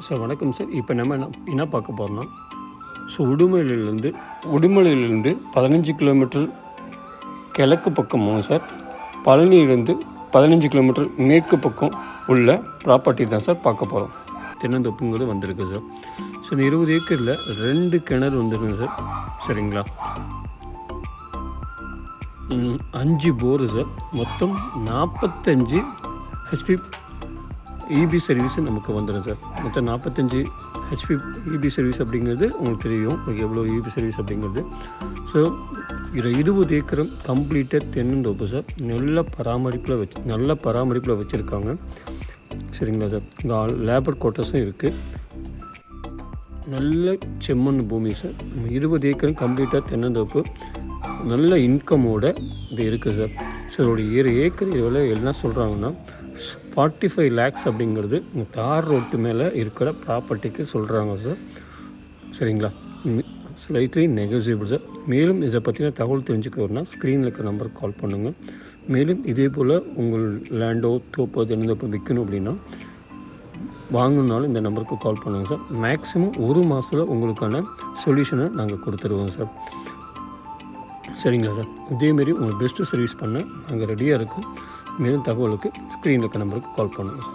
Sir வணக்கம் sir. இப்போ நம்ம என்ன பார்க்க போகிறோம்னா, ஸோ உடுமலையிலேருந்து 15 கிலோமீட்டர் கிழக்கு பக்கம் போகும் சார். பழனியிலேருந்து 15 கிலோமீட்டர் மேற்கு பக்கம் உள்ள ப்ராப்பர்ட்டி தான் சார் பார்க்க போகிறோம். தென்னந்தோப்புங்கிறது வந்திருக்கு சார். ஸோ இந்த 20 ஏக்கரில் 2 கிணறு வந்துருங்க சார். சரிங்களா, 5 போரு சார். மொத்தம் 45 ஹெச்பி இபி சர்வீஸ் நமக்கு வந்துடும் சார். மொத்தம் 45 ஹெச்பி இபி சர்வீஸ் அப்படிங்கிறது உங்களுக்கு தெரியும், எவ்வளோ இபி சர்வீஸ் அப்படிங்கிறது. ஸோ 20 ஏக்கரும் கம்ப்ளீட்டாக தென்னந்தோப்பு சார். நல்ல பராமரிப்பில் வச்சுருக்காங்க. சரிங்களா சார். இங்கே லேபர் குவார்ட்டர்ஸும் இருக்குது. நல்ல செம்மண் பூமி சார். 20 ஏக்கரும் கம்ப்ளீட்டாக தென்னந்தோப்பு, நல்ல இன்கமோட இது இருக்குது சார். ஸோ இதோடைய ஏக்கர் இதில் என்ன சொல்கிறாங்கன்னா 45 lakhs அப்படிங்கிறது தார் ரோட்டு மேலே இருக்கிற ப்ராப்பர்ட்டிக்கு சொல்கிறாங்க சார். சரிங்களா, ஸ்லைட்லி நெகோசியபிள் சார். மேலும் இதை பற்றின தகவல் தெரிஞ்சுக்கணுன்னா ஸ்க்ரீனில் இருக்கிற நம்பருக்கு கால் பண்ணுங்கள். மேலும் இதே போல் உங்கள் லேண்டோ தோப்போ தென்னந்தோப்போ விற்கணும் அப்படின்னா வாங்கணுன்னாலும் இந்த நம்பருக்கு கால் பண்ணுங்கள் சார். மேக்ஸிமம் 1 மாதத்தில் உங்களுக்கான சொல்யூஷனை நாங்கள் கொடுத்துருவோம் சார். சரிங்களா சார். இதேமாரி உங்களுக்கு பெஸ்ட்டு சர்வீஸ் பண்ண நாங்கள் ரெடியாக இருக்கோம். மேலும் தகவலுக்கு ஸ்க்ரீனில் இருக்க நம்பருக்கு கால் பண்ணுங்கள்.